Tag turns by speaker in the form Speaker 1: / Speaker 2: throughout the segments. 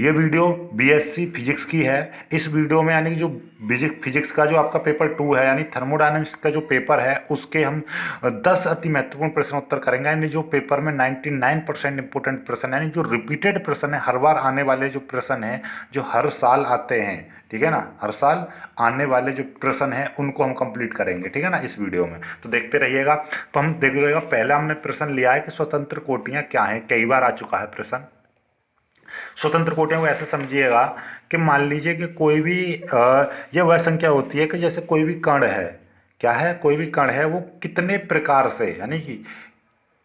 Speaker 1: ये video BSc physics की है। इस वीडियो में यानी कि जो फिजिक्स का जो आपका पेपर 2 है यानी थर्मोडायनामिक्स का जो पेपर है उसके हम 10 अति महत्वपूर्ण प्रश्न उत्तर करेंगे। यानी जो पेपर में 99% इंपोर्टेंट प्रश्न यानी जो रिपीटेड प्रश्न है, हर बार आने वाले जो प्रश्न हैं जो हर साल आते हैं, ठीक है ना, हर साल आने वाले जो प्रश्न हैं उनको हम कंप्लीट करेंगे, ठीक है ना, इस वीडियो में। तो देखते रहिएगा। तो हम देखिएगा, पहला हमने प्रश्न लिया है कि स्वतंत्र कोटियां क्या हैं। कई बार आ चुका है प्रश्न। स्वतंत्र कोटियों को ऐसे समझिएगा कि मान लीजिए कि कोई भी ये वह संख्या होती है कि जैसे कोई भी कण है, क्या है, कोई भी कण है वो कितने प्रकार से यानी कि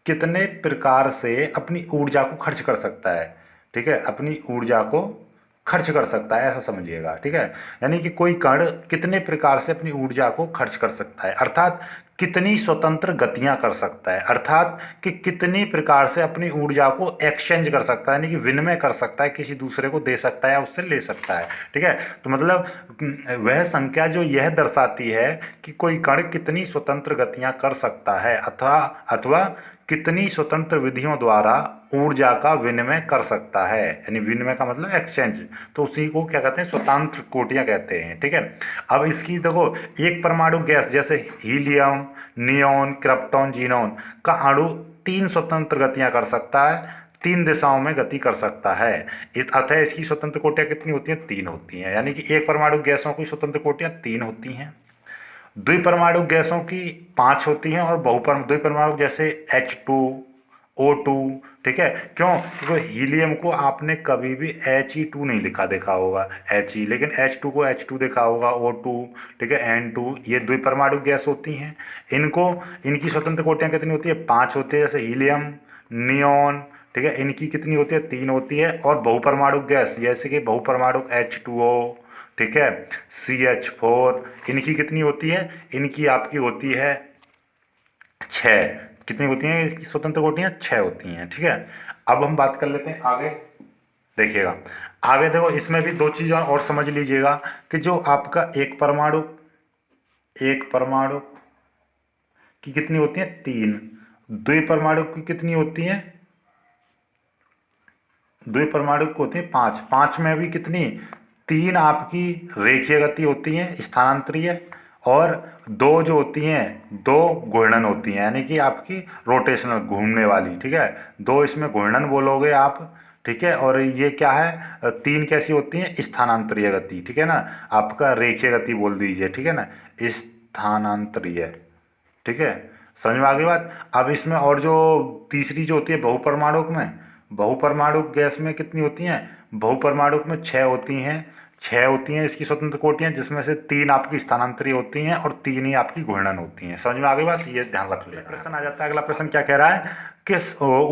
Speaker 1: कितने प्रकार से अपनी ऊर्जा को खर्च कर सकता है, ठीक है, अपनी ऊर्जा को खर्च कर सकता है, ऐसा समझिएगा, ठीक है। यानी कि कोई कण कितने प्रकार से अपनी ऊर्जा को खर्च कर सकता है, अर्थात कितनी स्वतंत्र गतियां कर सकता है, अर्थात कि कितनी प्रकार से अपनी ऊर्जा को एक्सचेंज कर सकता है, यानी कि विनिमय कर सकता है, किसी दूसरे को दे सकता है या उससे ले सकता है, ठीक है। तो मतलब वह संख्या जो यह दर्शाती है कि कोई कण कितनी स्वतंत्र गतियां कर सकता है अथवा कितनी स्वतंत्र विधियों द्वारा ऊर्जा का विनिमय कर सकता है, यानी विनिमय का मतलब एक्सचेंज, तो उसी को क्या कहते हैं, स्वतंत्र कोटियां कहते हैं, ठीक है। अब इसकी देखो, एक परमाणु गैस जैसे हीलियम, नियोन, क्रिप्टॉन, जीनोन का अणु 3 स्वतंत्र गतियां कर सकता है, 3 दिशाओं में गति कर सकता है। इस अतः इसकी स्वतंत्र कोटियां कितनी होती हैं, 3 होती हैं। यानी कि एक परमाणु गैसों की स्वतंत्र कोटियां 3 होती हैं, द्विपरमाणु गैसों की 5 होती हैं, और द्विपरमाणु जैसे H2, O2, ठीक है। क्यों? क्योंकि हीलियम को आपने कभी भी He2 नहीं लिखा देखा होगा, He, लेकिन H2 को H2 देखा होगा, O2, ठीक है, N2, ये द्विपरमाणु गैस होती हैं। इनकी स्वतंत्र कोटियां कितनी होती है, 5 होती है, जैसे हीलियम, नियोन, ठीक है, इनकी कितनी होती है, 3 होती है। और बहुपरमाणु गैस जैसे कि बहुपरमाणु H2O, ठीक है, CH4, इनकी कितनी होती है, इनकी आपकी होती है 6। कितनी होती हैं इसकी स्वतंत्र कोटियां, 6 होती हैं, ठीक है। अब हम बात कर लेते हैं आगे, देखिएगा आगे। देखो, इसमें भी 2 चीज़ें और समझ लीजिएगा कि जो आपका एक परमाणु की कितनी होती है, 3, द्विपरमाणु की कितनी होती है, द्विपरमाणु की होती है 5, 5 में भी कितनी, 3 आपकी रेखीय गति होती है, स्थानांतरीय, और 2 जो होती हैं, 2 घूर्णन होती हैं, यानी कि आपकी रोटेशनल, घूमने वाली, ठीक है। 2 इसमें घूर्णन बोलोगे आप, ठीक है। और ये क्या है, 3 कैसी होती हैं, स्थानांतरीय गति, ठीक है ना, आपका रेखीय गति बोल दीजिए, ठीक है ना, स्थानांतरीय, ठीक है। समझ में आ गई बात। अब इसमें और जो तीसरी जो होती है बहुपरमाणु गैस में कितनी होती हैं, बहुपरमाणु में 6 होती हैं, 6 होती हैं इसकी स्वतंत्र कोटियां, जिसमें से 3 आपकी स्थानांतरीय होती हैं और 3 ही आपकी घूर्णन होती हैं। समझ में आ गई बात, ये ध्यान रख लिया। प्रश्न आ जाता है, अगला प्रश्न क्या कह रहा है कि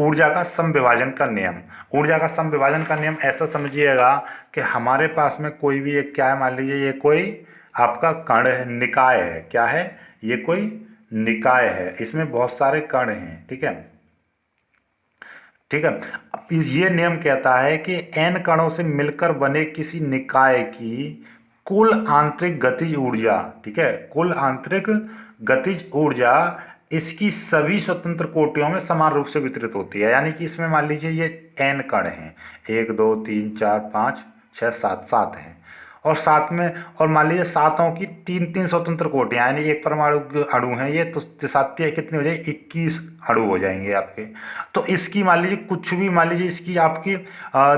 Speaker 1: ऊर्जा का समविभाजन का नियम। ऊर्जा का समविभाजन का नियम ऐसा समझिएगा कि हमारे पास में कोई भी एक क्या है, मान लीजिए ये कोई आपका कण है, निकाय है, क्या है, ये कोई निकाय है, इसमें बहुत सारे कण हैं, ठीक है, ठीक है। अब ये नियम कहता है कि n कणों से मिलकर बने किसी निकाय की कुल आंतरिक गतिज ऊर्जा, ठीक है, कुल आंतरिक गतिज ऊर्जा इसकी सभी स्वतंत्र कोटियों में समान रूप से वितरित होती है। यानी कि इसमें मान लीजिए ये n कण हैं, 1 2 3 4 5 6 7, 7 हैं, और साथ में, और मान लीजिए सातों की 3 स्वतंत्र कोटियां, यानी एक परमाणु अणु हैं ये, तो 7 कितने हो जाएंगे, 21 अणु हो जाएंगे आपके। तो इसकी मान लीजिए कुछ भी, मान लीजिए इसकी आपकी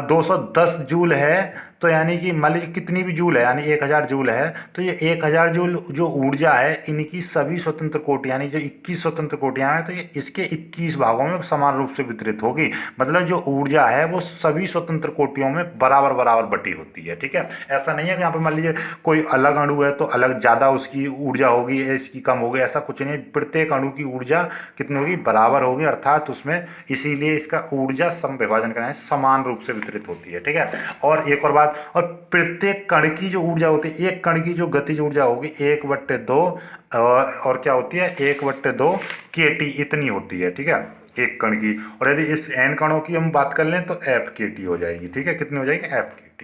Speaker 1: 210 जूल है, तो यानी कि मान लीजिए कितनी भी जूल है, यानी 1000 जूल है, तो ये 1000 जूल जो ऊर्जा है इनकी सभी स्वतंत्र कोटियां, यानी जो 21 स्वतंत्र कोटियां हैं, तो ये इसके 21 भागों में समान रूप से वितरित होगी। मतलब जो ऊर्जा है वो सभी स्वतंत्र कोटियों में बराबर बराबर बटी होती है, ठीक है। ऐसा नहीं है कि यहाँ पर मान लीजिए कोई अलग अणु है तो अलग ज़्यादा उसकी ऊर्जा होगी, इसकी कम होगी, ऐसा कुछ नहीं। प्रत्येक अणु की ऊर्जा कितनी होगी, बराबर होगी, अर्थात उसमें, इसीलिए इसका ऊर्जा समविभाजन करना है, समान रूप से वितरित होती है, ठीक है। और एक और बात, और प्रत्येक कण की जो ऊर्जा होती है, एक कण की जो गतिज ऊर्जा होगी 1/2, और क्या होती है, 1/2 kT इतनी होती है, ठीक है, एक कण की। और यदि इस n कणों की हम बात कर लें तो F kT हो जाएगी, ठीक है, कितनी हो जाएगी, F kT।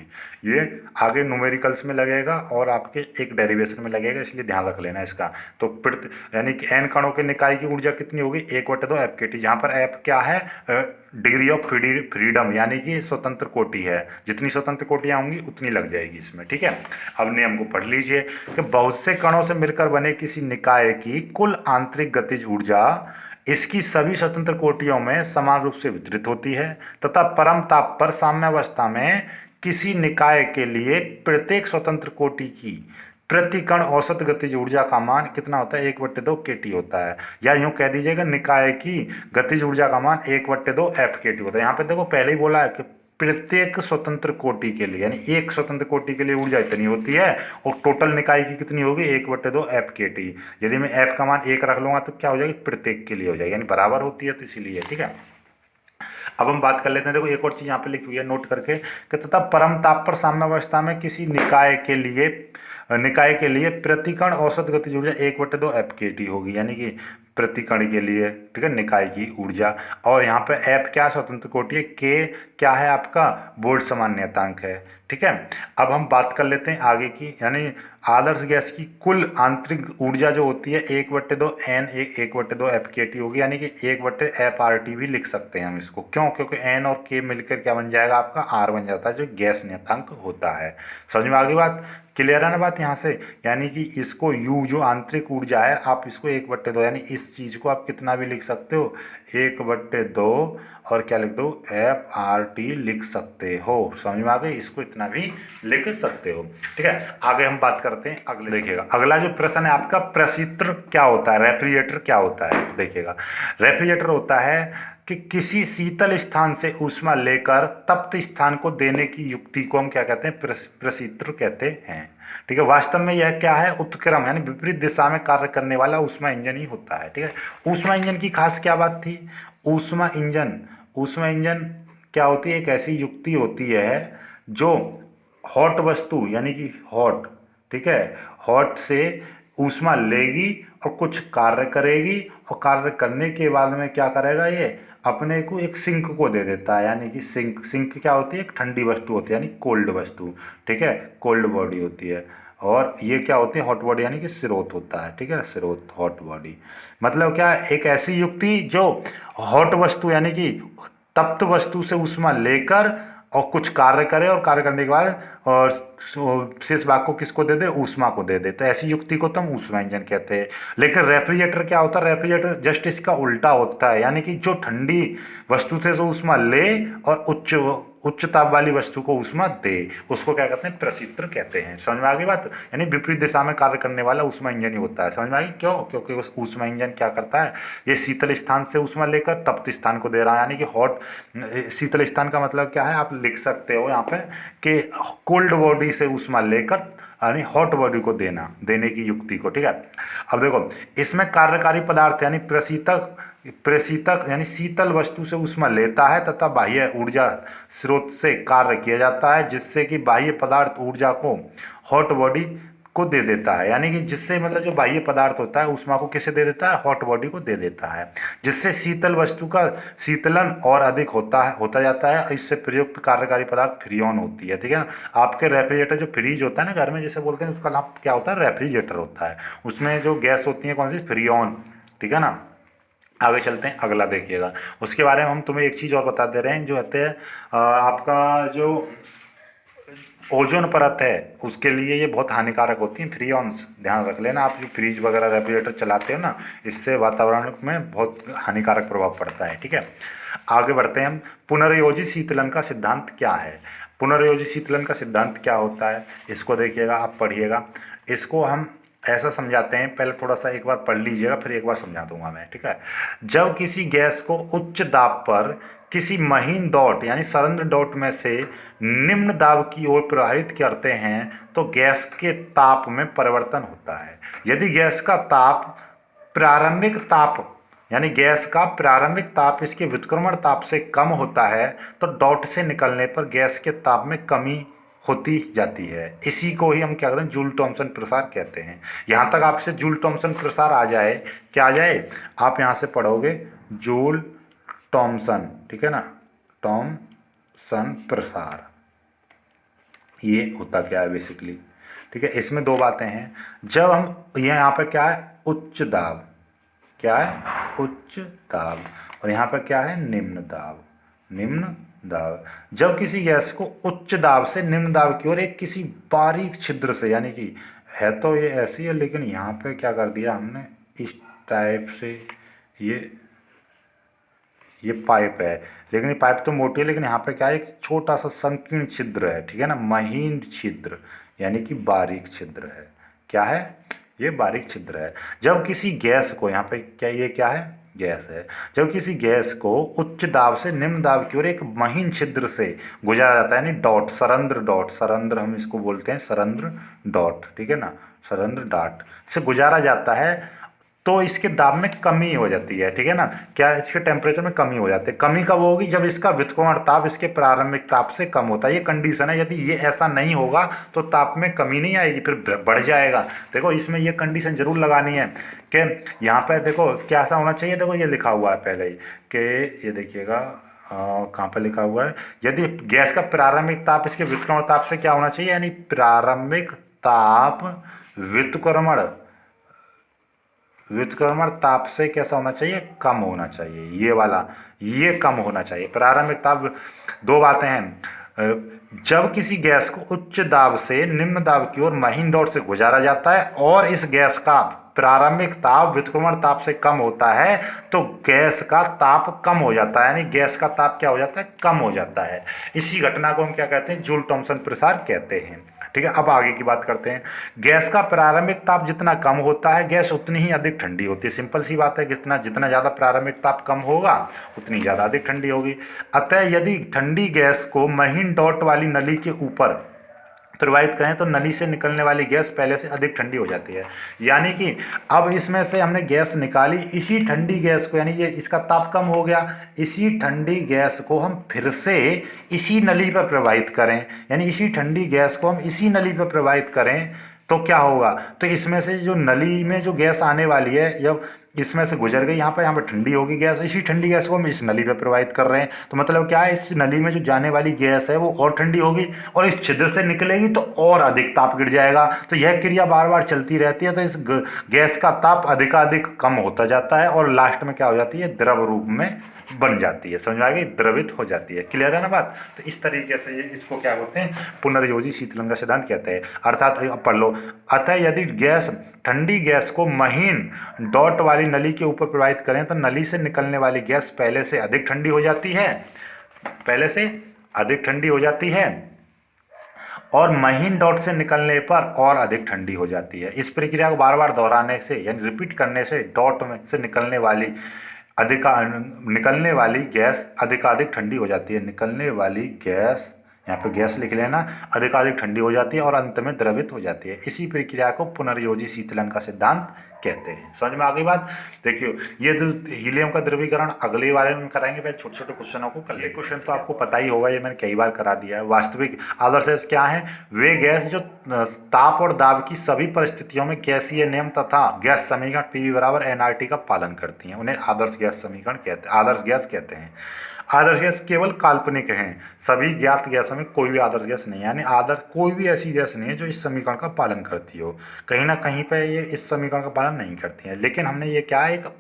Speaker 1: ये आगे न्यूमेरिकल्स में लगेगा और आपके एक डेरिवेशन में लगेगा, इसलिए ध्यान रख लेना इसका। तो यानी कि एन कणों के निकाय की ऊर्जा कितनी होगी, 1/2 एफ के टी, जहाँ पर एफ क्या है, डिग्री ऑफ फ्रीडम, यानी कि स्वतंत्र कोटि है। जितनी स्वतंत्र कोटियाँ होंगी उतनी लग जाएगी इसमें, ठीक है। अब नियम को पढ़ लीजिए कि बहुत से कणों से मिलकर बने किसी निकाय की कुल आंतरिक गतिज ऊर्जा इसकी सभी स्वतंत्र कोटियों में समान रूप से वितरित होती है तथा परम ताप पर साम्यावस्था में किसी निकाय के लिए प्रत्येक स्वतंत्र कोटि की प्रति कण औसत गतिज ऊर्जा का मान कितना होता है, 1/2 केटी होता है। या यूं कह दीजिएगा निकाय की गतिज ऊर्जा का मान 1/2 एफ केटी होता है। यहाँ पे देखो पहले ही बोला है कि प्रत्येक स्वतंत्र कोटि के लिए, यानी एक स्वतंत्र कोटि के लिए ऊर्जा इतनी होती है और टोटल निकाय की कितनी होगी, 1/2 एफ के टी। यदि मैं एफ का मान 1 रख लूंगा तो क्या हो जाएगी, प्रत्येक के लिए हो जाएगी, यानी बराबर होती है, तो इसीलिए, ठीक है। अब हम बात कर लेते हैं, देखो एक और चीज़ यहाँ पे लिखी हुई है नोट करके कि तथा परम ताप पर साम्यावस्था में किसी निकाय के लिए प्रतिकण औसत गतिज ऊर्जा 1/2 एफ के टी होगी, यानी कि प्रतिकण के लिए, ठीक है, निकाय की ऊर्जा। और यहाँ पे एफ क्या स्वतंत्र कोटि है, के क्या है आपका बोल्ट सामान्यतांक है, ठीक है। अब हम बात कर लेते हैं आगे की, यानी आदर्श गैस की कुल आंतरिक ऊर्जा जो होती है 1/2 एन 1/2 एफ के टी होगी, यानी कि 1/FRT भी लिख सकते हैं हम इसको। क्यों, क्योंकि एन और के मिलकर क्या बन जाएगा आपका, आर बन जाता है, जो गैस नियतांक होता है। समझ में आ गई बात, क्लियर है ना बात यहाँ से। यानी कि इसको यू जो आंतरिक ऊर्जा है, आप इसको 1/2, यानी इस चीज़ को आप कितना भी लिख सकते हो, 1/2 और क्या लिख दो, FRT लिख सकते हो। समझ में आ गई, इसको इतना भी लिख सकते हो, ठीक है। आगे हम बात करते हैं अगले, देखिएगा अगला जो प्रश्न है आपका, प्रशीतक क्या होता है, रेफ्रिजरेटर क्या होता है। तो देखिएगा रेफ्रिजरेटर होता है कि किसी शीतल स्थान से ऊष्मा लेकर तप्त स्थान को देने की युक्ति को हम क्या कहते हैं, प्रशीतक कहते हैं, ठीक है। वास्तव में यह क्या है, उत्क्रम यानी विपरीत दिशा में कार्य करने वाला ऊष्मा इंजन ही होता है, ठीक है। ऊष्मा इंजन की खास क्या बात थी, ऊष्मा इंजन क्या होती है, एक ऐसी युक्ति होती है जो हॉट वस्तु यानी कि हॉट, ठीक है, हॉट से ऊष्मा लेगी और कुछ कार्य करेगी और कार्य करने के बाद में क्या करेगा, ये अपने को एक सिंक को दे देता है, यानी कि सिंक क्या होती है, एक ठंडी वस्तु होती है, यानी कोल्ड वस्तु, ठीक है, कोल्ड बॉडी होती है। और ये क्या होती है, हॉट बॉडी, यानी कि स्रोत होता है, ठीक है, स्रोत हॉट बॉडी। मतलब क्या, एक ऐसी युक्ति जो हॉट वस्तु यानी कि तप्त वस्तु से ऊष्मा लेकर और कुछ कार्य करे और कार्य करने के बाद और शेष भाग को किसको दे दे, ऊष्मा को दे दे, तो ऐसी युक्ति को तो हम ऊष्मा इंजन कहते हैं। लेकिन रेफ्रिजरेटर क्या होता है, रेफ्रिजरेटर जस्ट इसका उल्टा होता है, यानी कि जो ठंडी वस्तु से जो ऊष्मा ले और उच्च ताप वाली वस्तु को ऊष्मा दे, उसको क्या कहते हैं, प्रशीतक कहते हैं। समझ में आ गई बात, यानी विपरीत दिशा में कार्य करने वाला ऊष्मा इंजन ही होता है। समझ में आ गई, क्यों, क्योंकि उस ऊष्मा इंजन क्या करता है, ये शीतल स्थान से ऊष्मा लेकर तप्त स्थान को दे रहा है, यानी कि हॉट, शीतल स्थान का मतलब क्या है, आप लिख सकते हो यहाँ पे कि कोल्ड बॉडी से ऊष्मा लेकर यानी हॉट बॉडी को देने की युक्ति को, ठीक है। अब देखो इसमें कार्यकारी पदार्थ यानी प्रेषितक यानी शीतल वस्तु से ऊष्मा लेता है तथा बाह्य ऊर्जा स्रोत से कार्य किया जाता है, जिससे कि बाह्य पदार्थ ऊर्जा को हॉट बॉडी को दे देता है, यानी कि जिससे मतलब जो बाह्य पदार्थ होता है ऊष्मा को किसे दे देता है, हॉट बॉडी को दे देता है, जिससे शीतल वस्तु का शीतलन और अधिक होता जाता है। इससे प्रयुक्त कार्यकारी पदार्थ फ्रीऑन होती है, ठीक है ना। आपके रेफ्रिजरेटर जो फ्रीज होता है ना घर में जैसे बोलते हैं, उसका नाम क्या होता है, रेफ्रिजरेटर होता है। उसमें जो गैस होती है कौन सी, फ्रीऑन, ठीक है ना। आगे चलते हैं, अगला देखिएगा, उसके बारे में हम तुम्हें एक चीज़ और बता दे रहे हैं, जो होते हैं आपका जो ओजोन परत है उसके लिए ये बहुत हानिकारक होती हैं फ्रीऑन्स। ध्यान रख लेना, आप जो फ्रिज वगैरह रेफ्रिजरेटर चलाते हो ना, इससे वातावरण में बहुत हानिकारक प्रभाव पड़ता है, ठीक है। आगे बढ़ते हैं हम, पुनर्योजी शीतलन का सिद्धांत क्या है। पुनर्योजी शीतलन का सिद्धांत क्या होता है, इसको देखिएगा, आप पढ़िएगा। इसको हम ऐसा समझाते हैं, पहले थोड़ा सा एक बार पढ़ लीजिएगा, फिर एक बार समझा दूंगा मैं, ठीक है। जब किसी गैस को उच्च दाब पर किसी महीन डॉट यानी सरंध्र डॉट में से निम्न दाब की ओर प्रवाहित करते हैं तो गैस के ताप में परिवर्तन होता है। यदि गैस का ताप प्रारंभिक ताप यानी गैस का प्रारंभिक ताप इसके व्युत्क्रमण ताप से कम होता है तो डॉट से निकलने पर गैस के ताप में कमी होती जाती है। इसी को ही हम क्या कहते हैं, जूल थॉमसन प्रसार कहते हैं। यहाँ तक आपसे जूल थॉमसन प्रसार आ जाए, क्या आ जाए, आप यहाँ से पढ़ोगे जूल थॉमसन, ठीक है ना, थॉमसन प्रसार, ये होता क्या है बेसिकली, ठीक है। इसमें दो बातें हैं। जब हम यहाँ पर क्या है, उच्च दाब, क्या है, उच्च दाब, और यहाँ पर क्या है, निम्न दाब, निम्न दाब। जब किसी गैस को उच्च दाब से निम्न दाब की ओर एक किसी बारीक छिद्र से, यानी कि है तो ये ऐसी है, लेकिन यहाँ पे क्या कर दिया हमने, इस टाइप से, ये पाइप है, लेकिन ये पाइप तो मोटी है, लेकिन यहाँ पे क्या है, एक छोटा सा संकीर्ण छिद्र है, ठीक है ना, महीन छिद्र, यानी कि बारीक छिद्र है। क्या है, ये बारीक छिद्र है। जब किसी गैस को, यहाँ पे क्या, ये क्या है, गैस है। जब किसी गैस को उच्च दाब से निम्न दाब की ओर एक महीन छिद्र से गुजारा जाता है, यानी डॉट, सरंध्र डॉट, सरंध्र हम इसको बोलते हैं, सरंध्र डॉट, ठीक है ना, सरंध्र डॉट से गुजारा जाता है, तो इसके दाब में कमी हो जाती है, ठीक है ना। क्या, इसके टेम्परेचर में कमी हो जाती है। कमी कब होगी, जब इसका व्युत्क्रमण ताप इसके प्रारंभिक ताप से कम होता है। ये कंडीशन है, यदि ये ऐसा नहीं होगा तो ताप में कमी नहीं आएगी, फिर बढ़ जाएगा। देखो इसमें ये कंडीशन जरूर लगानी है कि यहाँ पर देखो क्या ऐसा होना चाहिए। देखो ये लिखा हुआ है पहले ही कि, ये देखिएगा कहाँ पर लिखा हुआ है, यदि गैस का प्रारंभिक ताप इसके व्युत्क्रमण ताप से क्या होना चाहिए, यानी प्रारंभिक ताप व्युत्क्रमण ताप से कैसा होना चाहिए, कम होना चाहिए। ये वाला, ये कम होना चाहिए प्रारंभिक ताप। दो बातें हैं, जब किसी गैस को उच्च दाब से निम्न दाब की ओर महीन डॉट से गुजारा जाता है और इस गैस का प्रारंभिक ताप व्युत्क्रमण ताप से कम होता है, तो गैस का ताप कम हो जाता है, यानी गैस का ताप क्या हो जाता है, कम हो जाता है। इसी घटना को हम क्या कहते हैं, जूल थॉम्सन प्रसार कहते हैं, ठीक है। अब आगे की बात करते हैं। गैस का प्रारंभिक ताप जितना कम होता है, गैस उतनी ही अधिक ठंडी होती है। सिंपल सी बात है, जितना ज़्यादा प्रारंभिक ताप कम होगा उतनी ज़्यादा अधिक ठंडी होगी। अतः यदि ठंडी गैस को महीन डॉट वाली नली के ऊपर प्रवाहित करें तो नली से निकलने वाली गैस पहले से अधिक ठंडी हो जाती है। यानी कि अब इसमें से हमने गैस निकाली, इसी ठंडी गैस को, यानी ये इसका ताप कम हो गया, इसी ठंडी गैस को हम फिर से इसी नली पर प्रवाहित करें, यानी इसी ठंडी गैस को हम इसी नली पर प्रवाहित करें तो क्या होगा, तो इसमें से जो नली में जो गैस आने वाली है, जब इसमें से गुजर गई, यहाँ पर ठंडी होगी गैस, इसी ठंडी गैस को हम इस नली पे प्रवाहित कर रहे हैं, तो मतलब क्या है, इस नली में जो जाने वाली गैस है वो और ठंडी होगी, और इस छिद्र से निकलेगी तो और अधिक ताप गिर जाएगा। तो यह क्रिया बार बार चलती रहती है, तो इस गैस का ताप अधिकाधिक कम होता जाता है और लास्ट में क्या हो जाती है, द्रव रूप में बन जाती है, समझ में आ गई, द्रवित हो जाती है। क्लियर है ना बात। तो इस तरीके से इसको क्या बोलते हैं, पुनर्योजी शीतलन का सिद्धांत कहते हैं। अर्थात पढ़ लो, अतः यदि गैस, ठंडी गैस को महीन डॉट वाली नली के ऊपर प्रवाहित करें तो नली से निकलने वाली गैस पहले से अधिक ठंडी हो जाती है, पहले से अधिक ठंडी हो जाती है, और महीन डॉट से निकलने पर और अधिक ठंडी हो जाती है। इस प्रक्रिया को बार बार दोहराने से, यानी रिपीट करने से, डॉट में से निकलने वाली गैस अधिकाधिक ठंडी हो जाती है। निकलने वाली गैस, यहाँ पे गैस लिख लेना, अधिकाधिक ठंडी हो जाती है और अंत में द्रवित हो जाती है। इसी प्रक्रिया को पुनर्योजी शीतलन का सिद्धांत कहते हैं। समझ में आ गई बात। देखियो, ये जो हीलियम का द्रवीकरण अगले वाले में कराएंगे, पहले छोटे छोटे क्वेश्चनों को कर ले। क्वेश्चन तो आपको पता ही होगा, ये मैंने कई बार करा दिया है। वास्तविक आदर्श गैस क्या है, वे गैस जो ताप और दाब की सभी परिस्थितियों में गैसीय नियम तथा गैस समीकरण PV बराबर nRT का पालन करती हैं, उन्हें आदर्श गैस समीकरण कहते हैं, आदर्श गैस कहते हैं। आदर्श गैस केवल काल्पनिक हैं, सभी ज्ञात गैसों में कोई भी आदर्श गैस नहीं है, यानी आदर्श कोई भी ऐसी गैस नहीं है जो इस समीकरण का पालन करती हो। कहीं ना कहीं पे ये इस समीकरण का पालन नहीं करती है, लेकिन हमने ये क्या है, एक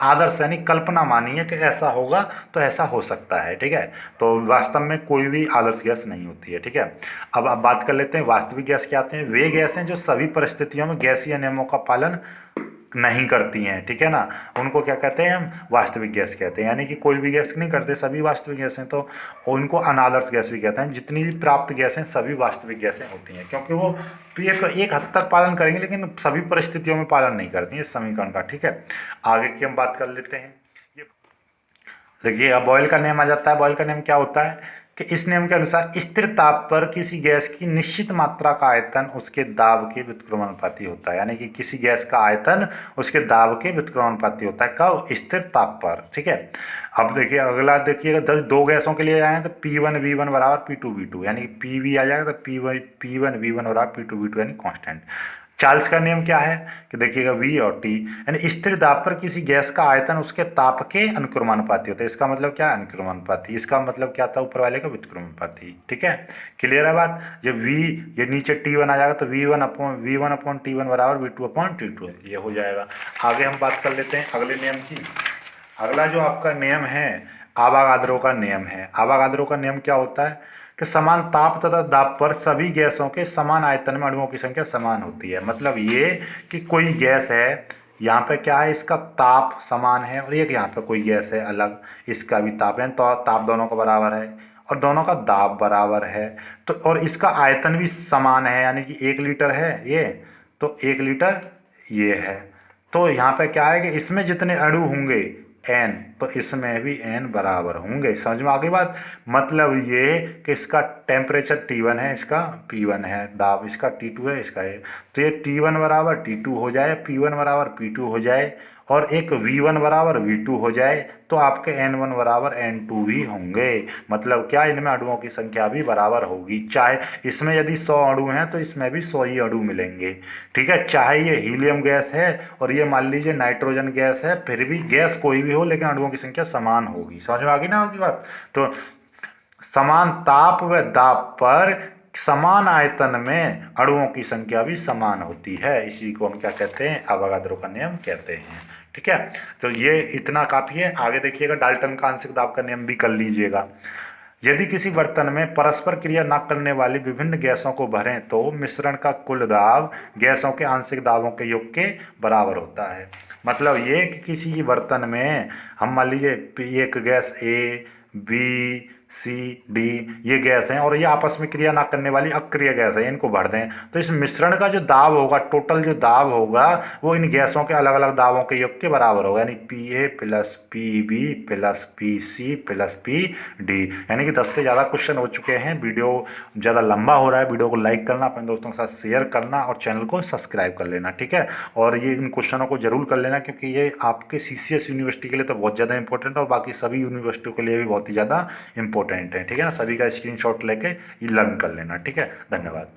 Speaker 1: आदर्श यानी कल्पना मानी है कि ऐसा होगा तो ऐसा हो सकता है, ठीक है। तो वास्तव में कोई भी आदर्श गैस नहीं होती है, ठीक है। अब बात कर लेते हैं वास्तविक गैस क्या आते हैं। वे गैस हैं जो सभी परिस्थितियों में गैसीय नियमों का पालन नहीं करती हैं, ठीक है ना, उनको क्या कहते हैं, हम वास्तविक गैस कहते हैं। यानी कि कोई भी गैस नहीं करते, सभी वास्तविक गैस हैं, तो उनको अनादर्श गैस भी कहते हैं। जितनी भी प्राप्त गैस हैं सभी वास्तविक गैसें होती हैं, क्योंकि वो एक हद तक पालन करेंगे लेकिन सभी परिस्थितियों में पालन नहीं करती हैं इस समीकरण का, ठीक है। आगे की हम बात कर लेते हैं। देखिए, अब बॉयल का नियम आ जाता है। बॉयल का नियम क्या होता है कि इस नियम के अनुसार स्थिर ताप पर किसी गैस की निश्चित मात्रा का आयतन उसके दाब के व्युत्क्रमणानुपाती होता है, यानी कि किसी गैस का आयतन उसके दाब के व्युत्क्रमणानुपाती होता है। कब, स्थिर ताप पर, ठीक है। अब देखिए अगला, देखिएगा दो गैसों के लिए आए तो P1V1 बराबर P2V2, यानी कि PV आ जाएगा तो P1V1 बराबर P2V2 यानी कांस्टेंट। चार्ल्स का नियम क्या है कि देखिएगा V और T, यानी स्थिर दाब पर किसी गैस का आयतन उसके ताप के अनुक्रमानुपाती होता है। इसका मतलब क्या है? अनुक्रमानुपाती। इसका मतलब क्या था ऊपर वाले का? व्युत्क्रमानुपाती। ठीक है, क्लियर है बात। जब V ये नीचे T1 आ जाएगा तो V1 अपॉन T1 बराबर V2 अपॉन T2, ये हो जाएगा। आगे हम बात कर लेते हैं अगले नियम की। अगला जो आपका नियम है आवागाद्रो का नियम है। आवागाद्रो का नियम क्या होता है कि समान ताप तथा दाब पर सभी गैसों के समान आयतन में अणुओं की संख्या समान होती है। मतलब ये कि कोई गैस है, यहाँ पे क्या है, इसका ताप समान है, और एक यहाँ पे कोई गैस है अलग, इसका भी ताप है, तो ताप दोनों का बराबर है और दोनों का दाब बराबर है, तो और इसका आयतन भी समान है, यानी कि 1 लीटर है ये, तो 1 लीटर ये है। तो यहाँ पे क्या है कि इसमें जितने अणु होंगे n, तो इसमें भी n बराबर होंगे। समझ में आ गई बात। मतलब ये कि इसका टेम्परेचर T1 है, इसका P1 है, दाब इसका T2 है, इसका है, तो ये T1 बराबर T2 हो जाए, P1 बराबर P2 हो जाए, और एक V1 बराबर V2 हो जाए, तो आपके N1 बराबर N2 भी होंगे। मतलब क्या, इनमें अणुओं की संख्या भी बराबर होगी। चाहे इसमें यदि 100 अणु हैं तो इसमें भी 100 ही अणु मिलेंगे। ठीक है, चाहे ये हीलियम गैस है और ये मान लीजिए नाइट्रोजन गैस है, फिर भी गैस कोई भी हो लेकिन अणुओं की संख्या समान होगी। समझ में आ गई ना आपकी बात। तो समान ताप व दाब पर समान आयतन में अणुओं की संख्या भी समान होती है। इसी को हम क्या कहते हैं? अवोगाद्रो का नियम कहते हैं। ठीक है, तो ये इतना काफ़ी है। आगे देखिएगा, डाल्टन का आंशिक दाब का नियम भी कर लीजिएगा। यदि किसी बर्तन में परस्पर क्रिया न करने वाली विभिन्न गैसों को भरें तो मिश्रण का कुल दाब गैसों के आंशिक दाबों के योग के बराबर होता है। मतलब ये कि किसी बर्तन में हम मान लीजिए एक gas A, B, C, D ये गैस हैं, और ये आपस में क्रिया ना करने वाली अक्रिय गैस है, इनको भर दें तो इस मिश्रण का जो दाब होगा, टोटल जो दाब होगा, वो इन गैसों के अलग अलग दाबों के योग के बराबर होगा। यानी Pa plus PB plus PC plus PD। यानी कि 10 से ज़्यादा क्वेश्चन हो चुके हैं। वीडियो ज़्यादा लंबा हो रहा है, वीडियो को लाइक करना, अपने दोस्तों के साथ शेयर करना और चैनल को सब्सक्राइब कर लेना। ठीक है, और ये इन क्वेश्चनों को जरूर कर लेना, क्योंकि ये आपके CCS यूनिवर्सिटी के लिए तो बहुत ज़्यादा इंपॉर्टेंट है और बाकी सभी यूनिवर्सिटियों के लिए भी बहुत ही ज़्यादा इंपॉर्टेंट है। ठीक है ना, सभी का स्क्रीनशॉट लेके ये लर्न कर लेना। ठीक है, धन्यवाद।